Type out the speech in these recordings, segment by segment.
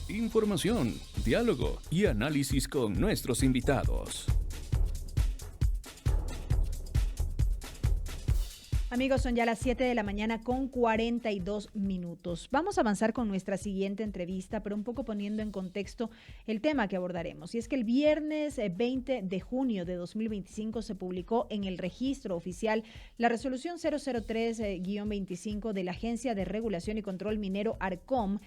Información, diálogo y análisis con nuestros invitados. Amigos, son ya las 7 de la mañana con 42 minutos. Vamos a avanzar con nuestra siguiente entrevista, pero un poco poniendo en contexto el tema que abordaremos. Y es que el viernes 20 de junio de 2025 se publicó en el registro oficial la resolución 003-25 de la Agencia de Regulación y Control Minero ARCOM,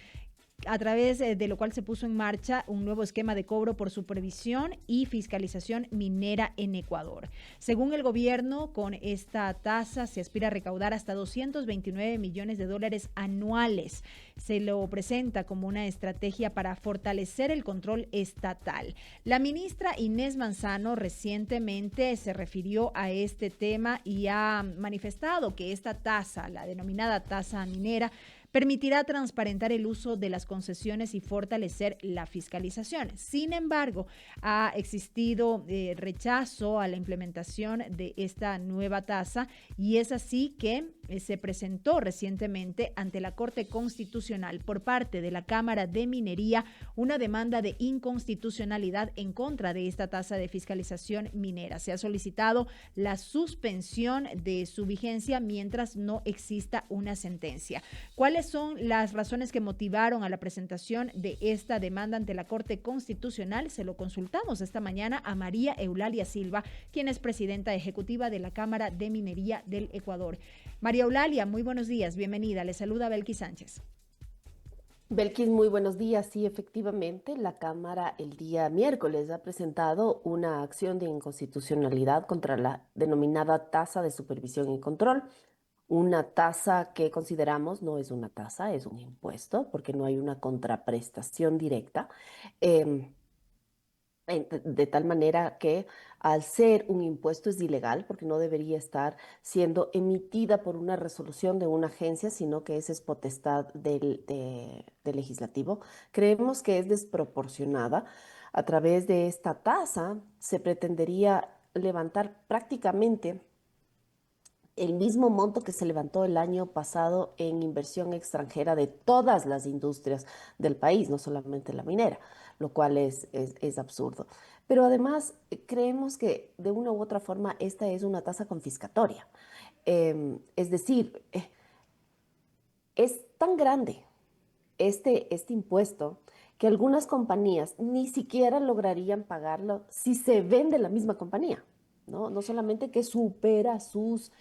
a través de lo cual se puso en marcha un nuevo esquema de cobro por supervisión y fiscalización minera en Ecuador. Según el gobierno, con esta tasa se aspira a recaudar hasta 229 millones de dólares anuales. Se lo presenta como una estrategia para fortalecer el control estatal. La ministra Inés Manzano recientemente se refirió a este tema y ha manifestado que esta tasa, la denominada tasa minera, permitirá transparentar el uso de las concesiones y fortalecer la fiscalización. Sin embargo, ha existido rechazo a la implementación de esta nueva tasa y es así que se presentó recientemente ante la Corte Constitucional por parte de la Cámara de Minería una demanda de inconstitucionalidad en contra de esta tasa de fiscalización minera. Se ha solicitado la suspensión de su vigencia mientras no exista una sentencia. ¿Cuáles son las razones que motivaron a la presentación de esta demanda ante la Corte Constitucional? Se lo consultamos esta mañana a María Eulalia Silva, quien es presidenta ejecutiva de la Cámara de Minería del Ecuador. María Eulalia, muy buenos días, bienvenida. Le saluda Belkis Sánchez. Belkis, muy buenos días. Sí, efectivamente, la Cámara el día miércoles ha presentado una acción de inconstitucionalidad contra la denominada tasa de supervisión y control. Una tasa que consideramos no es una tasa, es un impuesto, porque no hay una contraprestación directa. em, de tal manera que al ser un impuesto es ilegal porque no debería estar siendo emitida por una resolución de una agencia, sino que esa es potestad del legislativo. Creemos que es desproporcionada. A través de esta tasa se pretendería levantar prácticamente el mismo monto que se levantó el año pasado en inversión extranjera de todas las industrias del país, no solamente la minera, lo cual es absurdo. Pero además creemos que de una u otra forma esta es una tasa confiscatoria. Es decir, es tan grande este impuesto que algunas compañías ni siquiera lograrían pagarlo si se vende la misma compañía, ¿no? No solamente que supera sus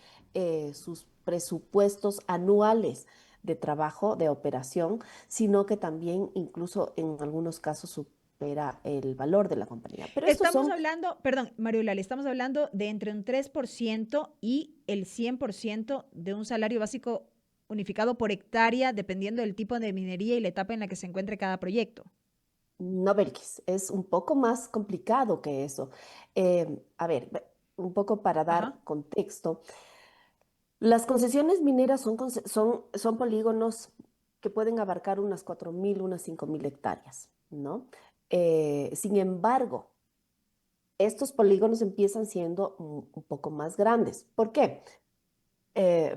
presupuestos anuales de trabajo, de operación, sino que también incluso en algunos casos supera el valor de la compañía. Pero estos Estamos son hablando, perdón, María Eulalia, estamos hablando de entre un 3% y el 100% de un salario básico unificado por hectárea, dependiendo del tipo de minería y la etapa en la que se encuentre cada proyecto. Novelkis, es un poco más complicado que eso. A ver, un poco para Ajá. dar contexto. Las concesiones mineras son polígonos que pueden abarcar unas 4.000, unas 5.000 hectáreas, ¿no? Sin embargo, estos polígonos empiezan siendo un poco más grandes. ¿Por qué?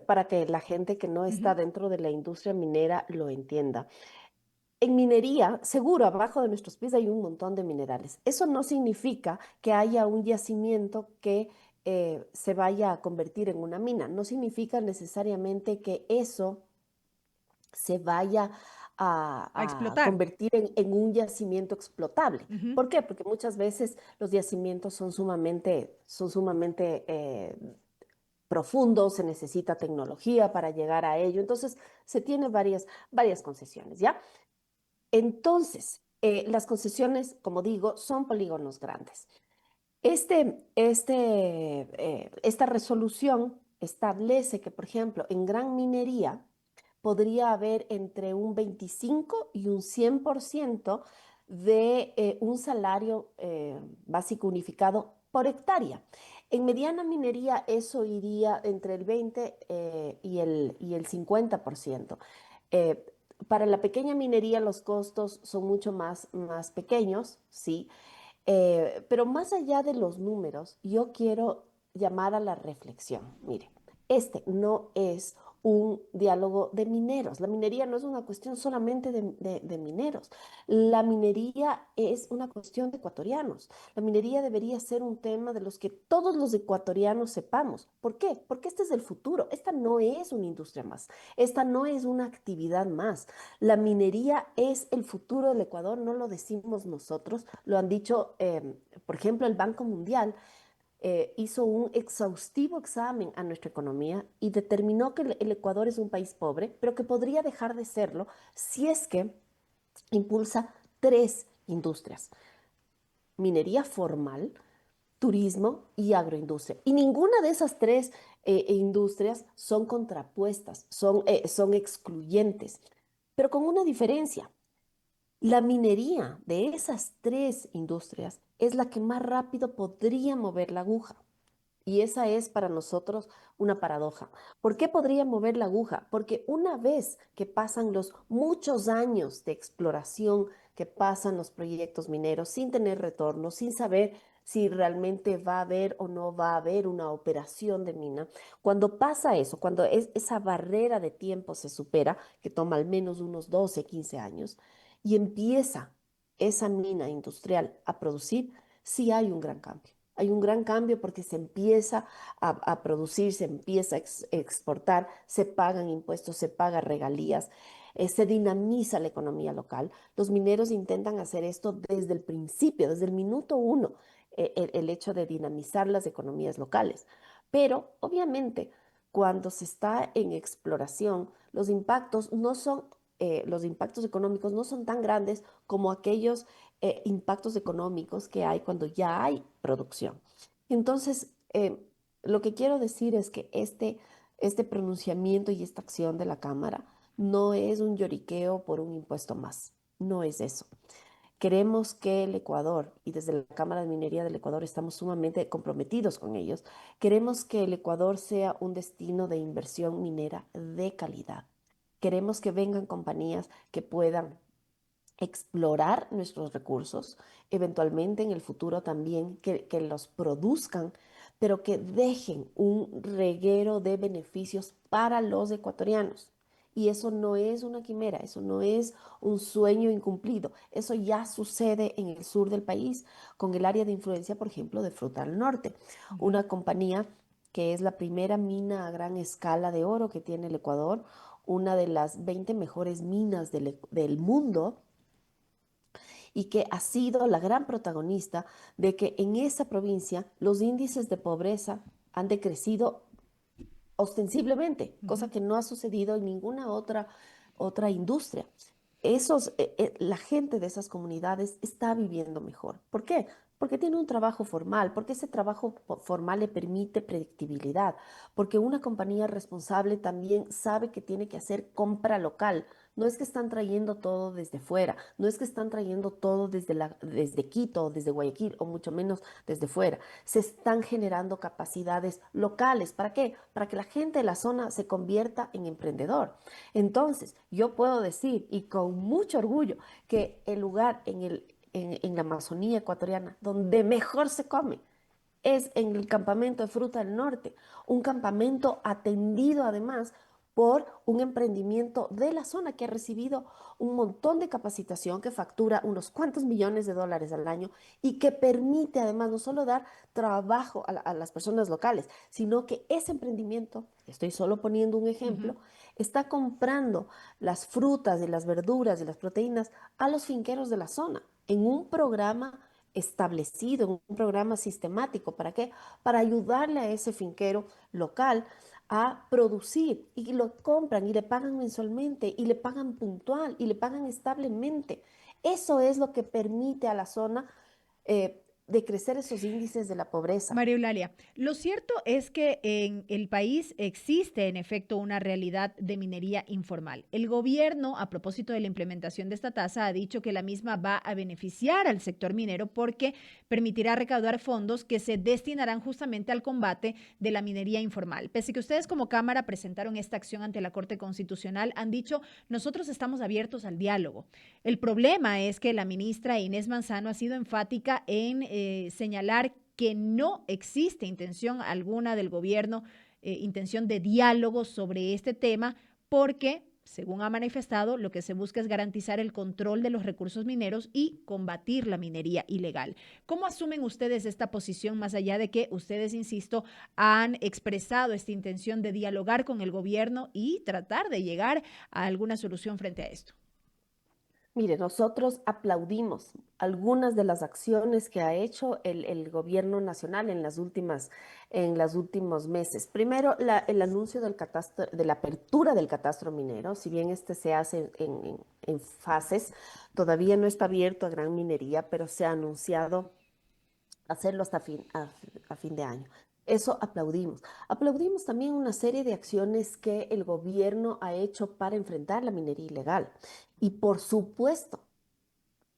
Para que la gente que no está Ujú. dentro de la industria minera lo entienda. En minería, seguro, abajo de nuestros pies hay un montón de minerales. Eso no significa que haya un yacimiento que se vaya a convertir en una mina. No significa necesariamente que eso se vaya A a explotar. convertir en un yacimiento explotable. Ujú. ¿Por qué? Porque muchas veces los yacimientos son sumamente profundos, se necesita tecnología para llegar a ello. Entonces, se tiene varias concesiones, ¿ya? Entonces, las concesiones, como digo, son polígonos grandes. Esta resolución establece que, por ejemplo, en gran minería podría haber entre un 25 y un 100% de un salario básico unificado por hectárea. En mediana minería eso iría entre el 20 y el 50%. Eh, para la pequeña minería los costos son mucho más pequeños, ¿sí? Pero más allá de los números, yo quiero llamar a la reflexión. Mire, este no es un diálogo de mineros. La minería no es una cuestión solamente de mineros. La minería es una cuestión de ecuatorianos. La minería debería ser un tema de los que todos los ecuatorianos sepamos. ¿Por qué? Porque este es el futuro. Esta no es una industria más. Esta no es una actividad más. La minería es el futuro del Ecuador, no lo decimos nosotros, lo han dicho, por ejemplo, el Banco Mundial hizo un exhaustivo examen a nuestra economía y determinó que el Ecuador es un país pobre, pero que podría dejar de serlo si es que impulsa tres industrias: minería formal, turismo y agroindustria. Y ninguna de esas tres industrias son contrapuestas, son excluyentes, pero con una diferencia. La minería de esas tres industrias es la que más rápido podría mover la aguja. Y esa es para nosotros una paradoja. ¿Por qué podría mover la aguja? Porque una vez que pasan los muchos años de exploración que pasan los proyectos mineros sin tener retorno, sin saber si realmente va a haber o no va a haber una operación de mina, cuando pasa eso, cuando esa barrera de tiempo se supera, que toma al menos unos 12, 15 años, y empieza esa mina industrial a producir, sí hay un gran cambio. Hay un gran cambio porque se empieza a producir, se empieza a exportar, se pagan impuestos, se pagan regalías, se dinamiza la economía local. Los mineros intentan hacer esto desde el principio, desde el minuto uno, el hecho de dinamizar las economías locales. Pero obviamente, cuando se está en exploración, los impactos económicos no son tan grandes como aquellos impactos económicos que hay cuando ya hay producción. Entonces, lo que quiero decir es que este pronunciamiento y esta acción de la Cámara no es un lloriqueo por un impuesto más, no es eso. Queremos que el Ecuador, y desde la Cámara de Minería del Ecuador estamos sumamente comprometidos con ellos, queremos que el Ecuador sea un destino de inversión minera de calidad. Queremos que vengan compañías que puedan explorar nuestros recursos, eventualmente en el futuro también que los produzcan, pero que dejen un reguero de beneficios para los ecuatorianos. Y eso no es una quimera, eso no es un sueño incumplido, eso ya sucede en el sur del país, con el área de influencia, por ejemplo, de Frutal Norte, una compañía que es la primera mina a gran escala de oro que tiene el Ecuador, una de las 20 mejores minas del mundo, y que ha sido la gran protagonista de que en esa provincia los índices de pobreza han decrecido ostensiblemente, cosa que no ha sucedido en ninguna otra industria. La gente de esas comunidades está viviendo mejor. ¿Por qué? Porque tiene un trabajo formal, porque ese trabajo formal le permite predictibilidad, porque una compañía responsable también sabe que tiene que hacer compra local. No es que están trayendo todo desde fuera, no es que están trayendo todo desde Quito o desde Guayaquil o mucho menos desde fuera. Se están generando capacidades locales. ¿Para qué? Para que la gente de la zona se convierta en emprendedor. Entonces, yo puedo decir, y con mucho orgullo, que el lugar en la Amazonía ecuatoriana donde mejor se come es en el campamento de Fruta del Norte, un campamento atendido además por un emprendimiento de la zona que ha recibido un montón de capacitación, que factura unos cuantos millones de dólares al año y que permite además no solo dar trabajo a las personas locales, sino que ese emprendimiento, estoy solo poniendo un ejemplo, está comprando las frutas y las verduras y las proteínas a los finqueros de la zona en un programa establecido, en un programa sistemático. ¿Para qué? Para ayudarle a ese finquero local a producir, y lo compran y le pagan mensualmente y le pagan puntual y le pagan establemente. Eso es lo que permite a la zona de crecer esos índices de la pobreza. María Eulalia, lo cierto es que en el país existe en efecto una realidad de minería informal. El gobierno, a propósito de la implementación de esta tasa, ha dicho que la misma va a beneficiar al sector minero porque permitirá recaudar fondos que se destinarán justamente al combate de la minería informal. Pese que ustedes como Cámara presentaron esta acción ante la Corte Constitucional, han dicho: nosotros estamos abiertos al diálogo. El problema es que la ministra Inés Manzano ha sido enfática en señalar que no existe intención alguna del gobierno intención de diálogo sobre este tema, porque, según ha manifestado, lo que se busca es garantizar el control de los recursos mineros y combatir la minería ilegal. ¿Cómo asumen ustedes esta posición, más allá de que ustedes, insisto, han expresado esta intención de dialogar con el gobierno y tratar de llegar a alguna solución frente a esto? Mire, nosotros aplaudimos algunas de las acciones que ha hecho el gobierno nacional en los últimos meses. Primero, el anuncio del catastro, de la apertura del catastro minero, si bien este se hace en fases, todavía no está abierto a gran minería, pero se ha anunciado hacerlo hasta a fin de año. Eso aplaudimos. Aplaudimos también una serie de acciones que el gobierno ha hecho para enfrentar la minería ilegal. Y por supuesto,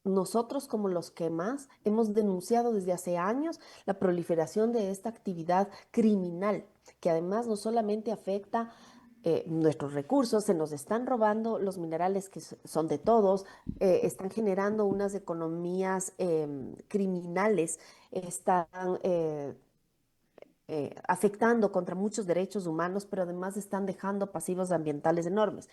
nosotros como los que más hemos denunciado desde hace años la proliferación de esta actividad criminal, que además no solamente afecta nuestros recursos, se nos están robando los minerales que son de todos, están generando unas economías criminales, están afectando contra muchos derechos humanos, pero además están dejando pasivos ambientales enormes.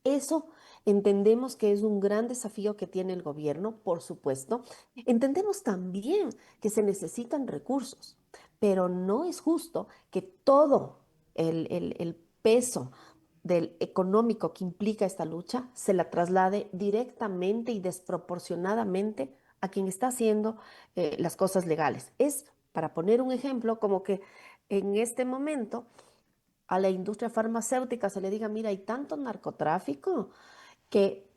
Eso entendemos que es un gran desafío que tiene el gobierno, por supuesto. Entendemos también que se necesitan recursos, pero no es justo que todo el peso del económico que implica esta lucha se la traslade directamente y desproporcionadamente a quien está haciendo las cosas legales. Es, para poner un ejemplo, como que en este momento a la industria farmacéutica se le diga, mira, hay tanto narcotráfico que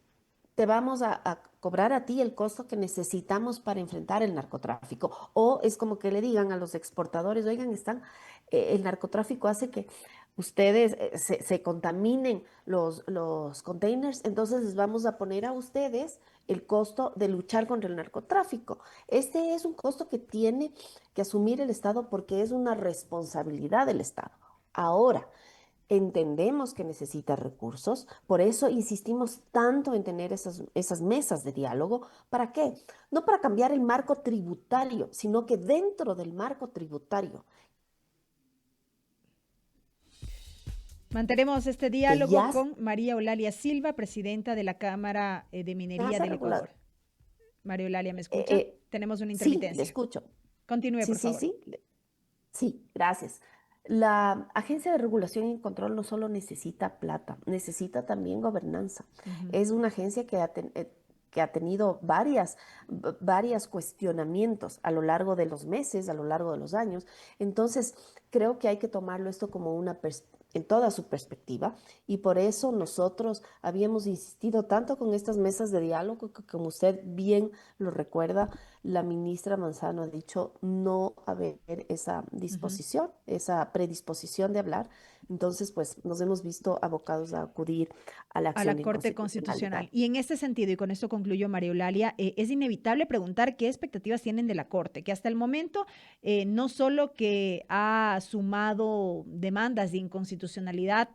te vamos a cobrar a ti el costo que necesitamos para enfrentar el narcotráfico. O es como que le digan a los exportadores, oigan, el narcotráfico hace que ustedes se contaminen los containers, entonces les vamos a poner a ustedes el costo de luchar contra el narcotráfico. Este es un costo que tiene que asumir el Estado porque es una responsabilidad del Estado. Ahora, entendemos que necesita recursos, por eso insistimos tanto en tener esas mesas de diálogo. ¿Para qué? No para cambiar el marco tributario, sino que dentro del marco tributario, Mantenemos este que diálogo ya con María Eulalia Silva, presidenta de la Cámara de Minería se del regulado. Ecuador. María Eulalia, ¿me escucha? Tenemos una Sí, le intermitencia. escucho. Continúe, Sí, por sí, favor. sí. Sí, gracias. La Agencia de Regulación y Control no solo necesita plata, necesita también gobernanza. Ujú. Es una agencia que ha tenido varios cuestionamientos a lo largo de los meses, a lo largo de los años. Entonces, creo que hay que tomarlo esto como en toda su perspectiva, y por eso nosotros habíamos insistido tanto con estas mesas de diálogo que, como usted bien lo recuerda, la ministra Manzano ha dicho no haber esa Ujú. disposición, esa predisposición de hablar. Entonces, pues nos hemos visto abocados a acudir a la A acción la de Corte Constitucional. inconstitucionalidad. Y en este sentido, y con esto concluyo, María Eulalia, es inevitable preguntar qué expectativas tienen de la Corte, que hasta el momento no solo que ha sumado demandas de inconstitucionalidad,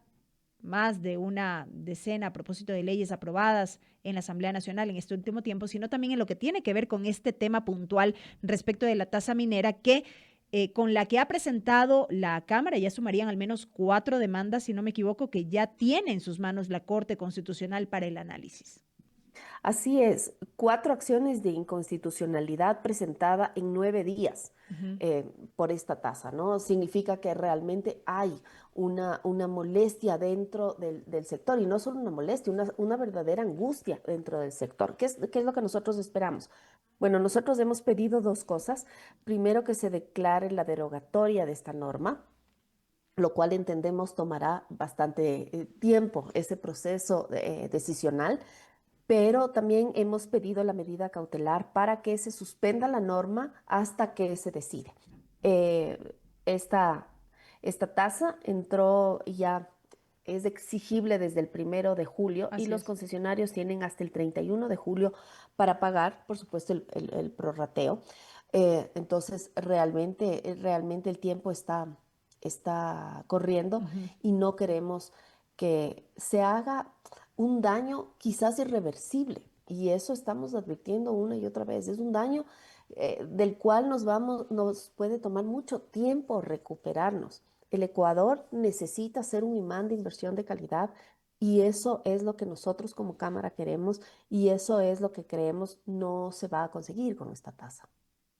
más de una decena a propósito de leyes aprobadas en la Asamblea Nacional en este último tiempo, sino también en lo que tiene que ver con este tema puntual respecto de la tasa minera que con la que ha presentado la Cámara, ya sumarían al menos 4 demandas, si no me equivoco, que ya tiene en sus manos la Corte Constitucional para el análisis. Así es, 4 acciones de inconstitucionalidad presentada en 9 días Ujú. por esta tasa, ¿no? Significa que realmente hay una molestia dentro del sector, y no solo una molestia, una verdadera angustia dentro del sector. ¿Qué es lo que nosotros esperamos? Bueno, nosotros hemos pedido 2 cosas. Primero, que se declare la derogatoria de esta norma, lo cual entendemos tomará bastante tiempo ese proceso decisional, pero también hemos pedido la medida cautelar para que se suspenda la norma hasta que se decide. Eh, esta, esta tasa entró ya, es exigible desde el 1 de julio, y Así los es. concesionarios tienen hasta el 31 de julio para pagar, por supuesto, el prorrateo. Entonces, realmente el tiempo está corriendo, Ujú. y no queremos que se haga un daño quizás irreversible. Y eso estamos advirtiendo una y otra vez. Es un daño del cual nos puede tomar mucho tiempo recuperarnos. El Ecuador necesita ser un imán de inversión de calidad y eso es lo que nosotros como Cámara queremos y eso es lo que creemos no se va a conseguir con esta tasa.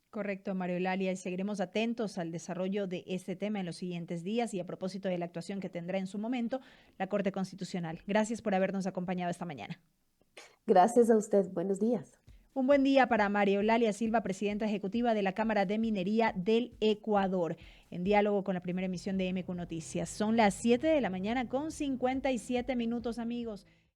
Correcto, Mario Eulalia, y seguiremos atentos al desarrollo de este tema en los siguientes días y a propósito de la actuación que tendrá en su momento la Corte Constitucional. Gracias por habernos acompañado esta mañana. Gracias a usted. Buenos días. Un buen día para María Eulalia Silva, presidenta ejecutiva de la Cámara de Minería del Ecuador, en diálogo con la primera emisión de MQ Noticias. Son las 7 de la mañana con 57 minutos, amigos.